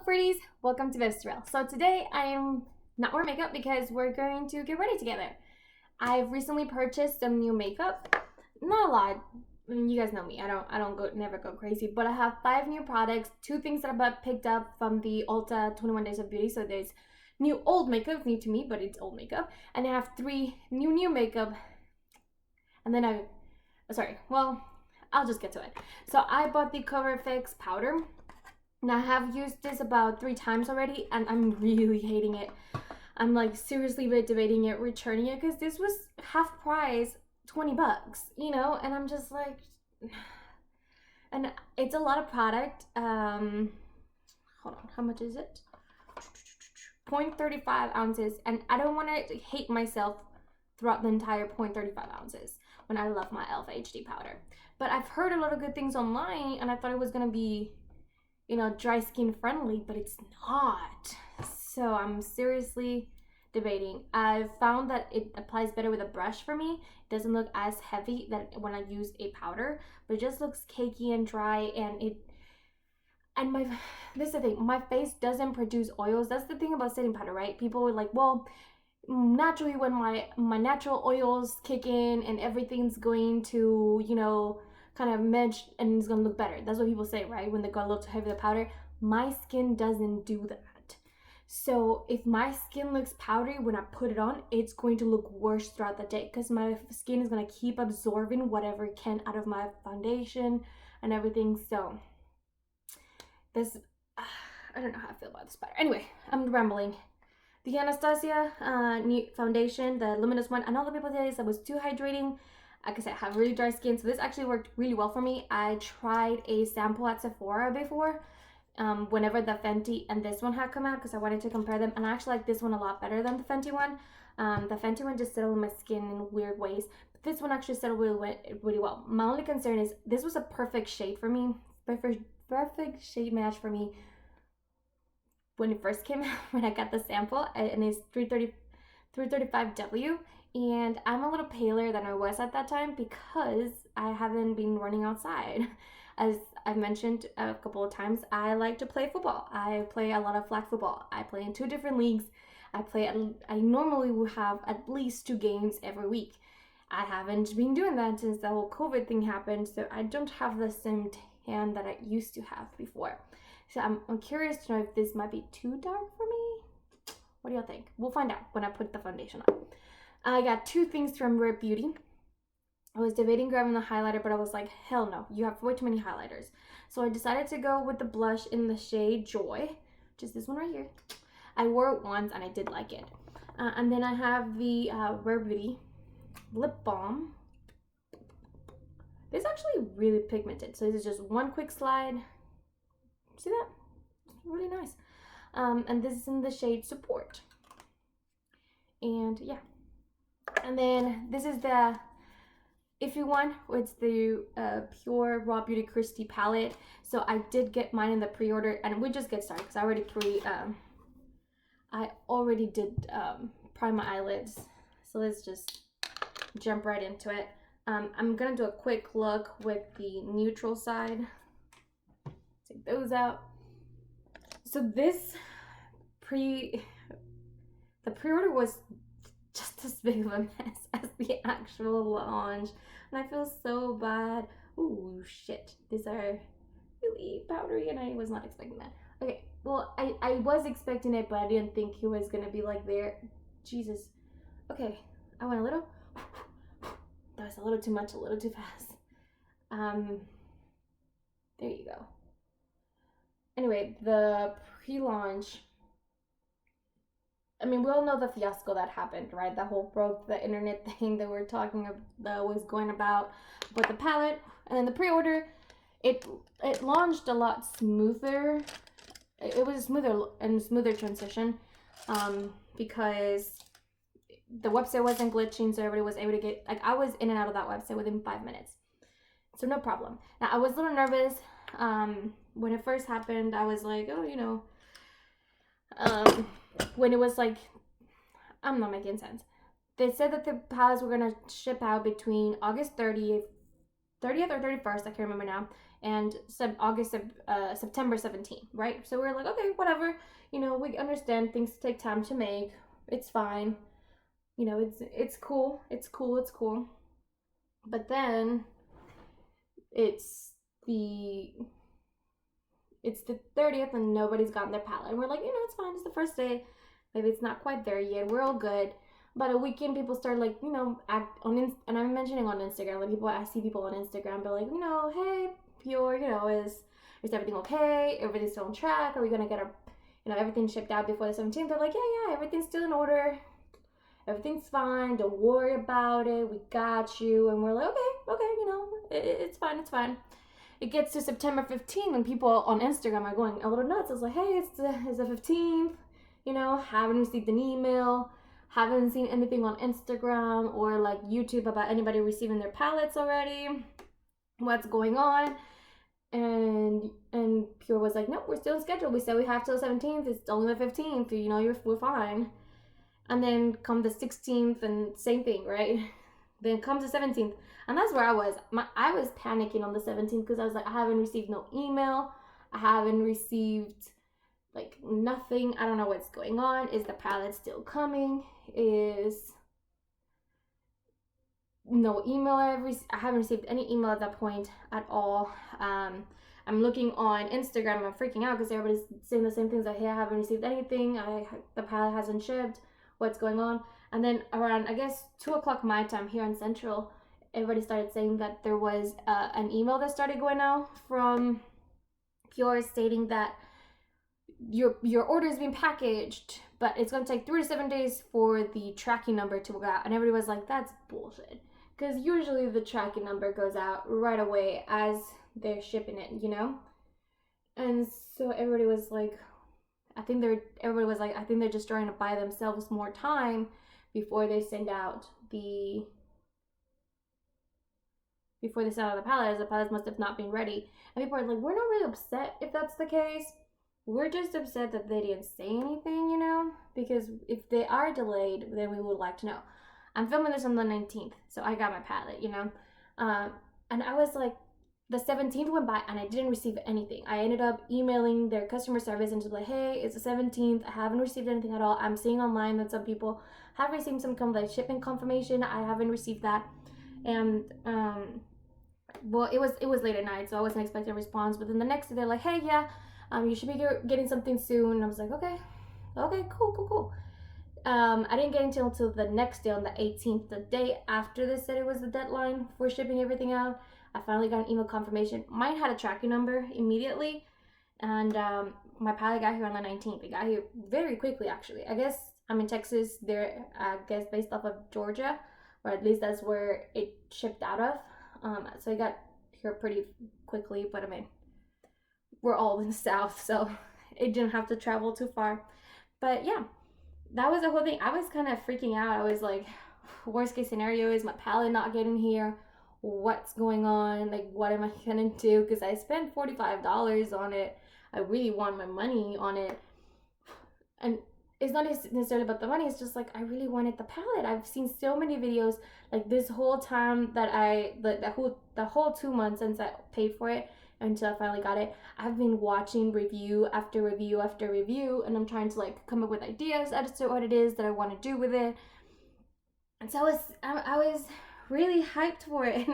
Pretties, welcome to Viv's Thrill. So today I am not wearing makeup because we're going to get ready together. I've recently purchased some new makeup. Not a lot. I mean, you guys know me. Never go crazy. But I have 5 new products, 2 things that I picked up from the Ulta 21 Days of Beauty. So there's new old makeup, new to me, but it's old makeup. And I have 3 new makeup. And then I'll just get to it. So I bought the Cover FX powder. Now I have used this about 3 times already and I'm really hating it. I'm like seriously debating it, returning it, because this was half price, 20 bucks, you know, and I'm just like, and it's a lot of product. Hold on, how much is it? 0.35 ounces, and I don't want to hate myself throughout the entire 0.35 ounces when I love my Alpha HD powder. But I've heard a lot of good things online and I thought it was gonna be, you know, dry skin friendly, but it's not. So I'm seriously debating. I've found that it applies better with a brush for me. It doesn't look as heavy that when I use a powder, but it just looks cakey and dry, and this is the thing, my face doesn't produce oils. That's the thing about setting powder, right? People were like, well, naturally when my natural oils kick in and everything's going to, you know, kind of mesh and it's gonna look better. That's what people say, right? When they go a little too heavy with the powder. My skin doesn't do that. So if my skin looks powdery when I put it on, it's going to look worse throughout the day because my skin is gonna keep absorbing whatever it can out of my foundation and everything. So this, I don't know how I feel about this powder. Anyway, I'm rambling. The Anastasia new foundation, the luminous one. I know the people say this, that was too hydrating. Like I said, I have really dry skin, so this actually worked really well for me. I tried a sample at Sephora before, whenever the Fenty and this one had come out, because I wanted to compare them, and I actually like this one a lot better than the Fenty one. The Fenty one just settled in my skin in weird ways, but this one actually settled really well. My only concern is this was a perfect shade for me, perfect shade match for me when it first came out, when I got the sample, and it's 335W. And I'm a little paler than I was at that time because I haven't been running outside. As I've mentioned a couple of times, I like to play football. I play a lot of flag football. I play in 2 different leagues. I normally will have at least 2 games every week. I haven't been doing that since the whole COVID thing happened, so I don't have the same tan that I used to have before. So I'm curious to know if this might be too dark for me. What do y'all think? We'll find out when I put the foundation on. I got 2 things from Rare Beauty. I was debating grabbing the highlighter, but I was like, hell no, you have way too many highlighters. So I decided to go with the blush in the shade Joy, which is this one right here. I wore it once and I did like it. And then I have the Rare Beauty lip balm. This is actually really pigmented. So this is just one quick slide. See that? It's really nice. And this is in the shade Support. And yeah. And then this is the Iffy one. It's the PurXRawBeautyKristi palette. So I did get mine in the pre-order, and we just get started because I already did prime my eyelids. So let's just jump right into it. I'm gonna do a quick look with the neutral side. Take those out. So this the pre-order was just as big of a mess as the actual launch, and I feel so bad. Ooh, shit, these are really powdery and I was not expecting that. Okay, well, I was expecting it, but I didn't think it was gonna be like there. Jesus. Okay, I went a little, that was a little too much, a little too fast. There you go. Anyway, the pre-launch, I mean, we all know the fiasco that happened, right? That whole broke the internet thing that we're talking about, that was going about with the palette. And then the pre-order, it launched a lot smoother. It was a smoother transition, because the website wasn't glitching, so everybody was able to get, like, I was in and out of that website within 5 minutes. So no problem. Now, I was a little nervous. When it first happened, I was like, oh, you know, when it was like, I'm not making sense. They said that the palettes were gonna ship out between August 30th or 31st, I can't remember now, and September 17th, right? So we're like, okay, whatever, you know, we understand things take time to make. It's fine, you know, it's cool, it's cool, it's cool. But then it's the 30th and nobody's gotten their palette, and we're like, you know, it's fine, it's the first day, maybe it's not quite there yet, we're all good. But a weekend, people start like, you know, and I'm mentioning on Instagram, like I see people on Instagram, but like, you know, hey, Pure, you know, is everything okay? Everything's still on track? Are we gonna get our, you know, everything shipped out before the 17th? They're like, yeah, everything's still in order. Everything's fine. Don't worry about it. We got you. And we're like, okay, you know, it's fine, it's fine. It gets to September 15th and people on Instagram are going a little nuts. It's like, hey, it's the 15th, you know, haven't received an email, haven't seen anything on Instagram or like YouTube about anybody receiving their palettes already. What's going on? And Pure was like, nope, we're still on schedule. We said we have till the 17th. It's only the 15th. You know, we're fine. And then come the 16th and same thing, right? Then comes the 17th. And that's where I was. I was panicking on the 17th because I was like, I haven't received no email. I haven't received like nothing. I don't know what's going on. Is the palette still coming? Is no email. I haven't received any email at that point at all. I'm looking on Instagram and I'm freaking out because everybody's saying the same things, like, hey, I haven't received anything. The palette hasn't shipped. What's going on? And then around, I guess, 2 o'clock my time here in Central, everybody started saying that there was an email that started going out from Pure stating that your order is being packaged, but it's going to take 3 to 7 days for the tracking number to go out. And everybody was like, that's bullshit. Because usually the tracking number goes out right away as they're shipping it, you know? And so everybody was like, I think they're just trying to buy themselves more time before they send out the palette, as the palettes must have not been ready. And people are like, we're not really upset if that's the case. We're just upset that they didn't say anything, you know? Because if they are delayed, then we would like to know. I'm filming this on the 19th, so I got my palette, you know? And I was like, the 17th went by and I didn't receive anything. I ended up emailing their customer service and just like, hey, it's the 17th. I haven't received anything at all. I'm seeing online that some people have received some kind of like shipping confirmation. I haven't received that. And well, it was late at night, so I wasn't expecting a response. But then the next day they're like, hey, yeah, you should be getting something soon. And I was like, okay, cool. I didn't get until the next day on the 18th, the day after they said it was the deadline for shipping everything out. I finally got an email confirmation. Mine had a tracking number immediately, and my palette got here on the 19th. It got here very quickly, actually. I guess I'm in Texas. They're, I guess, based off of Georgia, or at least that's where it shipped out of. So it got here pretty quickly, but I mean, we're all in the South, so it didn't have to travel too far. But yeah, that was the whole thing. I was kind of freaking out. I was like, worst case scenario is my palette not getting here. What's going on? Like, what am I gonna do? Because I spent $45 on it. I really want my money on it. And it's not necessarily about the money. It's just like, I really wanted the palette. I've seen so many videos like this whole time that the whole 2 months since I paid for it until I finally got it. I've been watching review after review after review, and I'm trying to like come up with ideas as to what it is that I want to do with it. And so I was really hyped for it,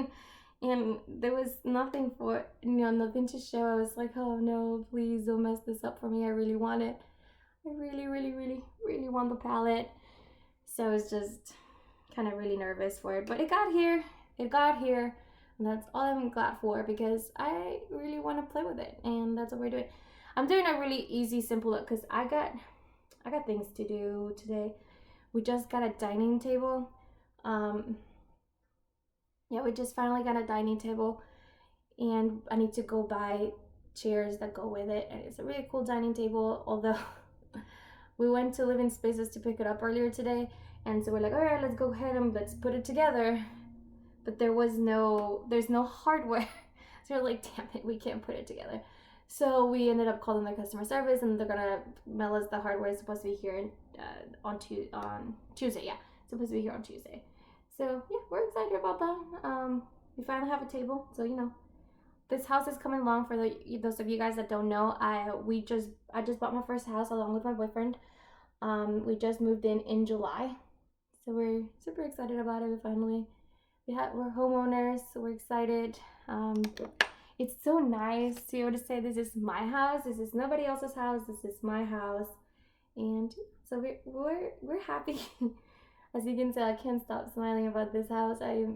and there was nothing for it, you know, nothing to show. I was like, oh no, please don't mess this up for me. I really want it. I really want the palette. So I was just kind of really nervous for it, but it got here, and that's all I'm glad for, because I really want to play with it, and that's what we're doing. I'm doing a really easy, simple look because I got things to do today. We just got a dining table. Yeah, we just finally got a dining table, and I need to go buy chairs that go with it. And it's a really cool dining table, although we went to Living Spaces to pick it up earlier today, and so we're like, all right, let's go ahead and let's put it together. But there's no hardware. So we're like, damn it, we can't put it together. So we ended up calling the customer service, and they're gonna mail us the hardware. It's supposed to be here on Tuesday. Yeah, it's supposed to be here on Tuesday. So yeah, we're excited about that. We finally have a table, so you know, this house is coming along. For those of you guys that don't know, I just bought my first house along with my boyfriend. We just moved in July, so we're super excited about it. Finally, we're homeowners, so we're excited. It's so nice to be able to say this is my house. This is nobody else's house. This is my house, and so we're happy. As you can tell, I can't stop smiling about this house. I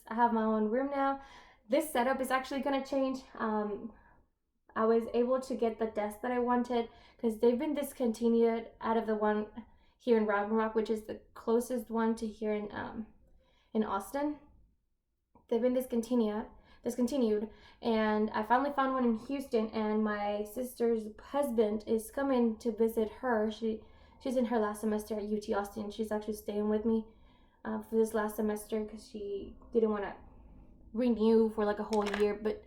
have my own room now. This setup is actually gonna change. I was able to get the desk that I wanted because they've been discontinued out of the one here in Round Rock, which is the closest one to here in Austin. They've been discontinued, and I finally found one in Houston, and my sister's husband is coming to visit her. She's in her last semester at UT Austin. She's actually staying with me for this last semester because she didn't want to renew for like a whole year, but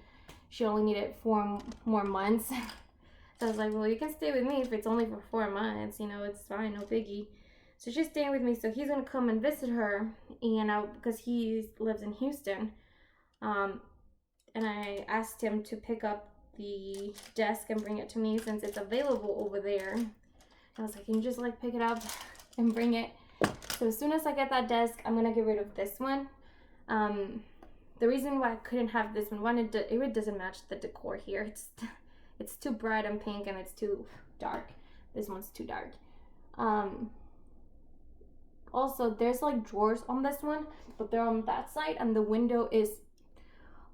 she only needed 4 more months. So I was like, well, you can stay with me if it's only for 4 months, you know, it's fine, no biggie. So she's staying with me, so he's gonna come and visit her, and because he lives in Houston, and I asked him to pick up the desk and bring it to me since it's available over there. I was like, can you just like pick it up and bring it? So as soon as I get that desk, I'm gonna get rid of this one. The reason why I couldn't have this one, it doesn't match the decor here. It's too bright and pink, and it's too dark. This one's too dark. Also, there's like drawers on this one, but they're on that side, and the window is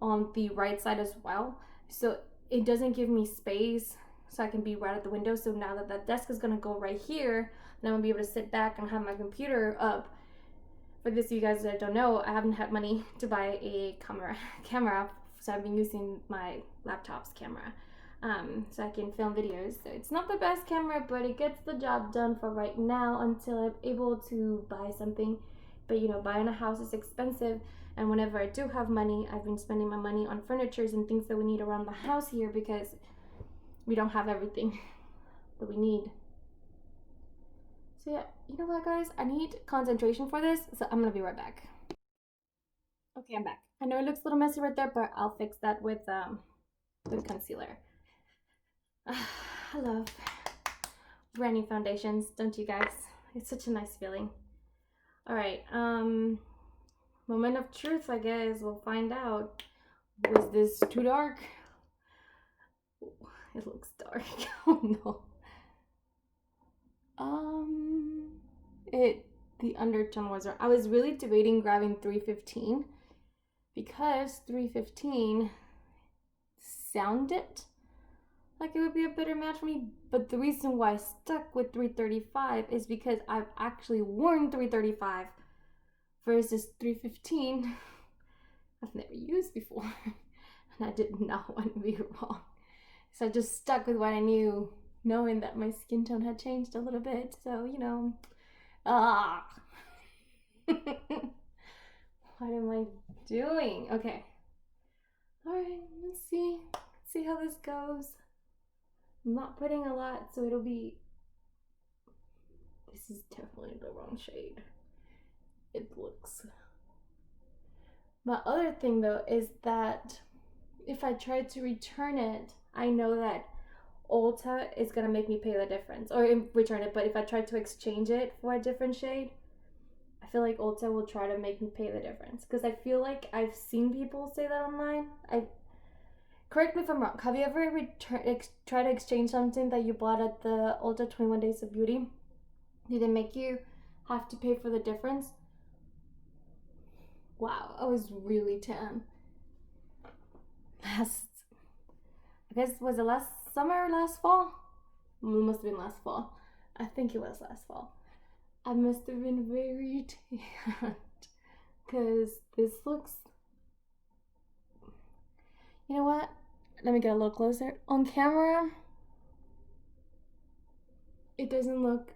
on the right side as well. So it doesn't give me space, so I can be right at the window. So now that that desk is gonna go right here, then I'm gonna be able to sit back and have my computer up. For this, you guys that don't know, I haven't had money to buy a camera, so I've been using my laptop's camera, so I can film videos. So it's not the best camera, but it gets the job done for right now until I'm able to buy something. But you know, buying a house is expensive, and whenever I do have money, I've been spending my money on furnitures and things that we need around the house here because we don't have everything that we need. So yeah, you know what, guys? I need concentration for this, so I'm gonna be right back. Okay, I'm back. I know it looks a little messy right there, but I'll fix that with concealer. I love brand new foundations, don't you guys? It's such a nice feeling. All right, moment of truth, I guess. We'll find out. Was this too dark? It looks dark. Oh no. The undertone was wrong. I was really debating grabbing 315 because 315 sounded like it would be a better match for me, but the reason why I stuck with 335 is because I've actually worn 335 versus 315 I've never used before, and I did not want to be wrong, so I just stuck with what I knew, knowing that my skin tone had changed a little bit. So, you know, what am I doing? Okay. All right, let's see how this goes. I'm not putting a lot, so it'll be, this is definitely the wrong shade. It looks. My other thing though is that if I try to return it, I know that Ulta is gonna make me pay the difference, or return it, but if I try to exchange it for a different shade, I feel like Ulta will try to make me pay the difference, because I feel like I've seen people say that online. Correct me if I'm wrong, have you ever tried to exchange something that you bought at the Ulta 21 Days of Beauty? Did they make you have to pay for the difference? Wow, I was really tan. I guess, was it last summer or last fall? It must have been last fall. I think it was last fall. I must have been very tan, because this looks, you know what? Let me get a little closer. On camera, it doesn't look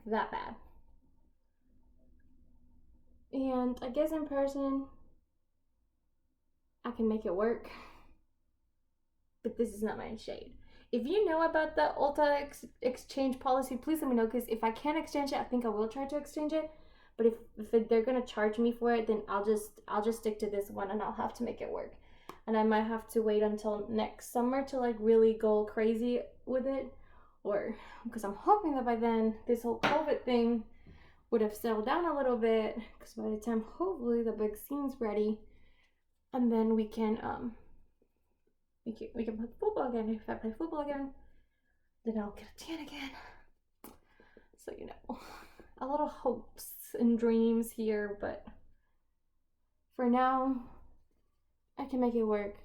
that bad. And I guess in person, I can make it work. But this is not my shade. If you know about the Ulta exchange policy, please let me know, because if I can't exchange it, I think I will try to exchange it. But if they're gonna charge me for it, then I'll just stick to this one, and I'll have to make it work. and I might have to wait until next summer to like really go crazy with it, or because I'm hoping that by then this whole COVID thing would have settled down a little bit, because by the time hopefully the vaccine's ready, and then we can play football again. If I play football again, then I'll get a tan again. So you know, a lot of hopes and dreams here, but for now I can make it work.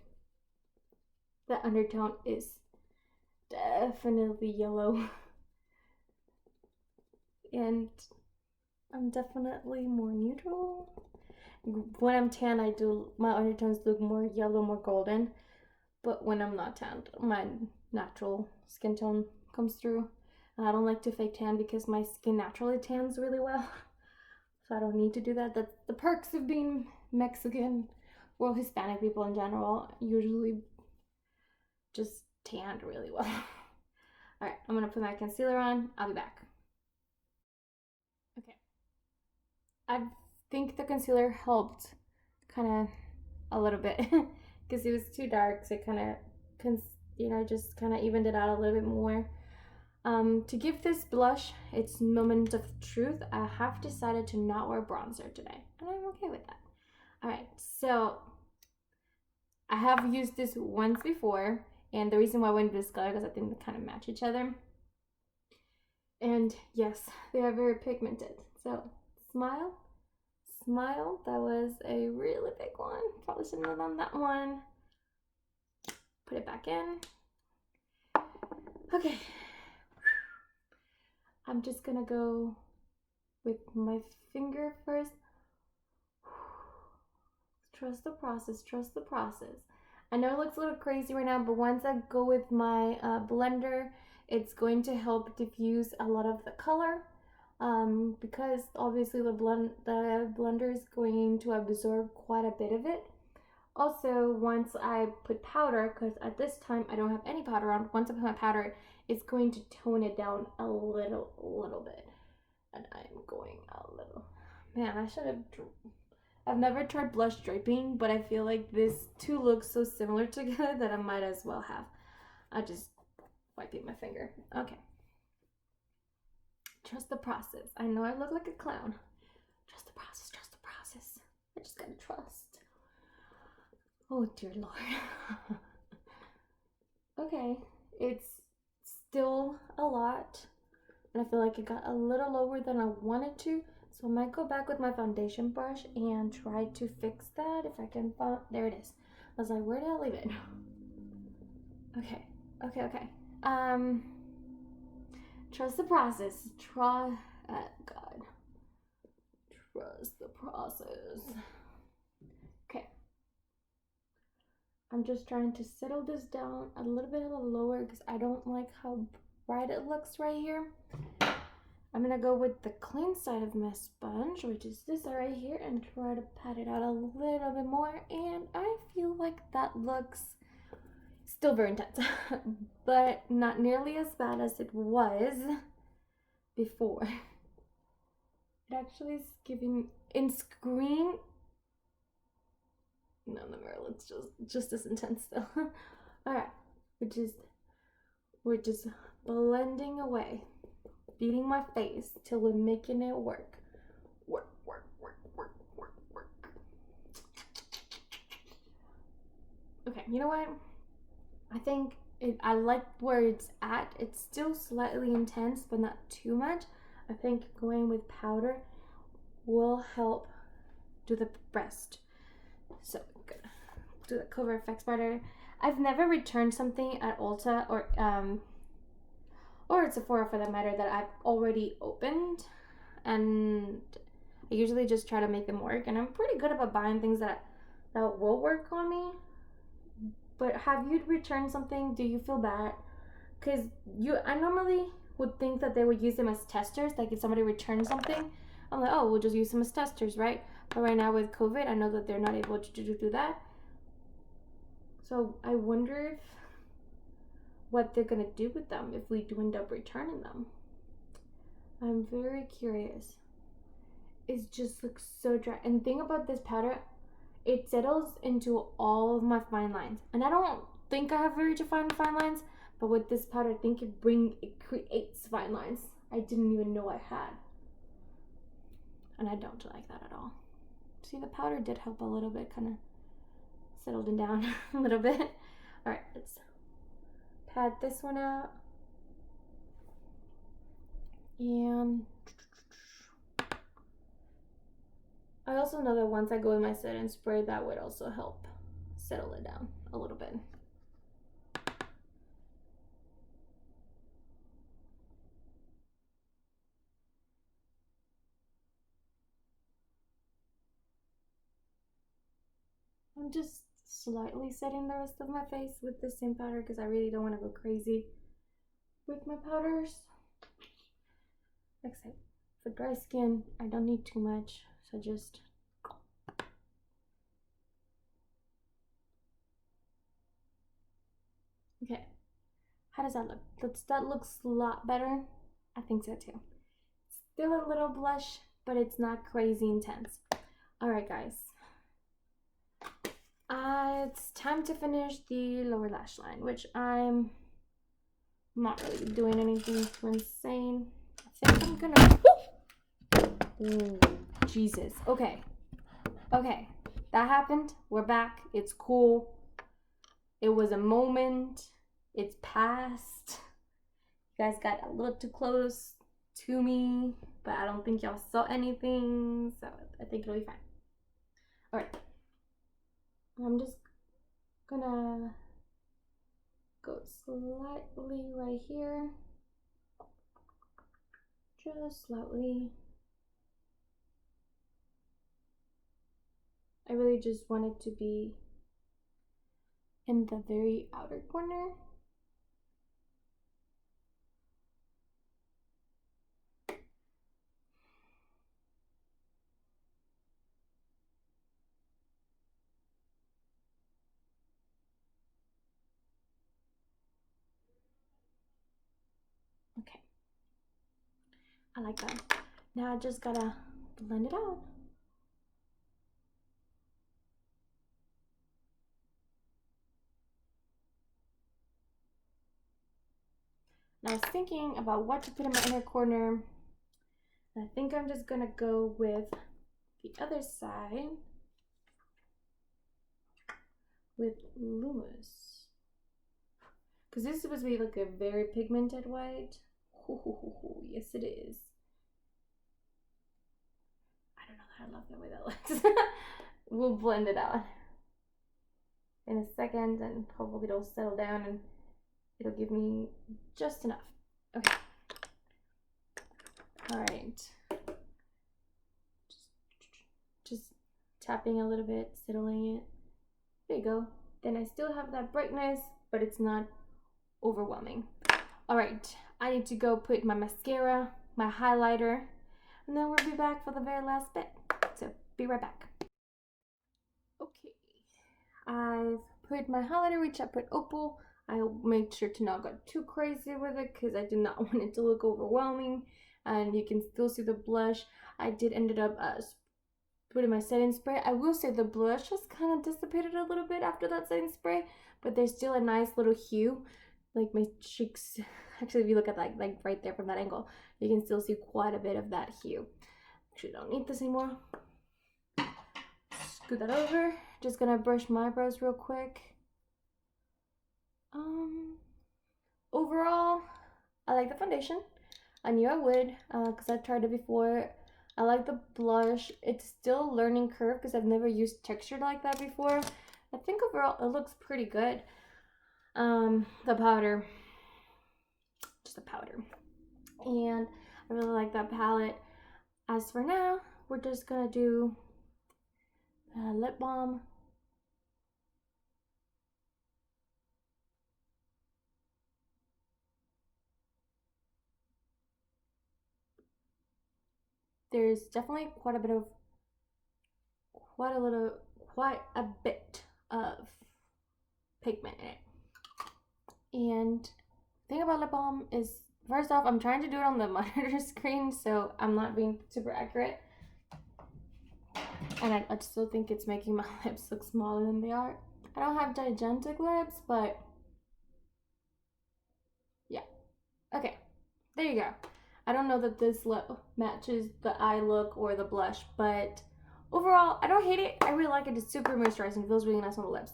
The undertone is definitely yellow, and I'm definitely more neutral. When I'm tan, my undertones look more yellow, more golden, but when I'm not tanned, my natural skin tone comes through. And I don't like to fake tan because my skin naturally tans really well, so I don't need to do that. That's the perks of being Mexican, well, Hispanic people in general usually just tanned really well. All right, I'm gonna put my concealer on. I'll be back. Okay, I think the concealer helped kind of a little bit because it was too dark, so it kind of just kind of evened it out a little bit more. To give this blush its moment of truth, I have decided to not wear bronzer today, and I'm okay with that. All right, so I have used this once before, and the reason why I went with this color because I think they kind of match each other. And yes, they are very pigmented. So smile, smile. That was a really big one. Probably shouldn't have done that one. Put it back in. Okay. I'm just gonna go with my finger first. Trust the process, trust the process. I know it looks a little crazy right now, but once I go with my blender, it's going to help diffuse a lot of the color, because obviously the blender is going to absorb quite a bit of it. Also, once I put powder, because at this time I don't have any powder on, once I put my powder, it's going to tone it down a little bit. And I'm going a little, man, I've never tried blush draping, but I feel like these two look so similar together that I might as well have. I just wiping my finger. Okay. Trust the process. I know I look like a clown. Trust the process, trust the process. I just gotta trust. Oh dear Lord. Okay, it's still a lot, and I feel like it got a little lower than I wanted to. So I might go back with my foundation brush and try to fix that if I can find. There it is. I was like, where did I leave it? Okay. Trust the process. God. Trust the process. Okay. I'm just trying to settle this down a little bit lower because I don't like how bright it looks right here. I'm gonna go with the clean side of my sponge, which is this right here, and try to pat it out a little bit more. And I feel like that looks still very intense, but not nearly as bad as it was before. It actually is giving, in screen, no, in the mirror looks just as intense still. All right, we're just blending away, beating my face till we're making it work. Work. Okay, you know what? I think I like where it's at. It's still slightly intense, but not too much. I think going with powder will help do the rest. So I'm gonna do the Cover Effects powder. I've never returned something at Ulta or Sephora for that matter that I've already opened, and I usually just try to make them work, and I'm pretty good about buying things that will work on me. But have you returned something? Do you feel bad? Because I normally would think that they would use them as testers. Like if somebody returns something, I'm like, oh, we'll just use them as testers, right? But right now with COVID, I know that they're not able to do that. So I wonder what they're gonna do with them if we do end up returning them. I'm very curious. It just looks so dry. And the thing about this powder, it settles into all of my fine lines. And I don't think I have very defined fine lines, but with this powder, I think it creates fine lines I didn't even know I had. And I don't like that at all. See, the powder did help a little bit, kind of settled it down a little bit. All right, let's pat this one out. And I also know that once I go in my setting spray, that would also help settle it down a little bit. I'm just slightly setting the rest of my face with the same powder because I really don't want to go crazy with my powders. Like I said, for dry skin, I don't need too much, so just okay. How does that look? That looks a lot better. I think so too. Still a little blush, but it's not crazy intense. All right, guys. It's time to finish the lower lash line, which I'm not really doing anything too insane. I think I'm gonna... Ooh, Jesus. Okay. Okay. That happened. We're back. It's cool. It was a moment. It's past. You guys got a little too close to me, but I don't think y'all saw anything, so I think it'll be fine. All right. I'm just gonna go slightly right here. Just slightly. I really just want it to be in the very outer corner. Okay. I like that. Now I just gotta blend it out. And I was thinking about what to put in my inner corner. And I think I'm just gonna go with the other side with Lumos. Because this is supposed to be like a very pigmented white. Yes, it is. I don't know that I love the way that looks. We'll blend it out in a second and hopefully it'll settle down and it'll give me just enough. Okay. All right. Just tapping a little bit, settling it. There you go. Then I still have that brightness, but it's not overwhelming. All right, I need to go put my mascara, my highlighter, and then we'll be back for the very last bit. So be right back. Okay, I've put my highlighter, which I put Opal. I made sure to not go too crazy with it because I did not want it to look overwhelming. And you can still see the blush. I did ended up putting my setting spray. I will say the blush just kind of dissipated a little bit after that setting spray, but there's still a nice little hue. Like my cheeks, actually if you look at like right there from that angle, you can still see quite a bit of that hue. Actually don't need this anymore. Scoot that over. Just gonna brush my brows real quick. Overall, I like the foundation. I knew I would because I've tried it before. I like the blush. It's still a learning curve because I've never used textured like that before. I think overall it looks pretty good. The powder, just the powder, and I really like that palette. As for now, we're just gonna do lip balm. There's definitely quite a bit of pigment in it. And the thing about lip balm is, first off, I'm trying to do it on the monitor screen, so I'm not being super accurate. And I still think it's making my lips look smaller than they are. I don't have gigantic lips, but yeah. Okay, there you go. I don't know that this lip matches the eye look or the blush, but overall, I don't hate it. I really like it. It's super moisturizing. It feels really nice on the lips.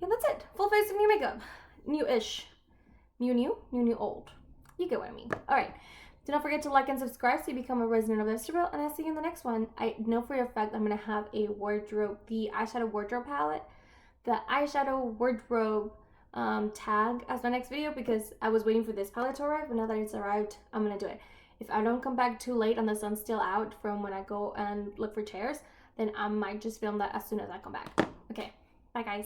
And that's it. Full face of new makeup. New-ish. New old. You get what I mean. All right. Do not forget to like and subscribe so you become a resident of Vegetable, and I'll see you in the next one. I know for a fact I'm going to have a wardrobe, the eyeshadow wardrobe palette, the eyeshadow wardrobe tag as my next video, because I was waiting for this palette to arrive, but now that it's arrived, I'm going to do it. If I don't come back too late and the sun's still out from when I go and look for chairs, then I might just film that as soon as I come back. Okay, bye guys.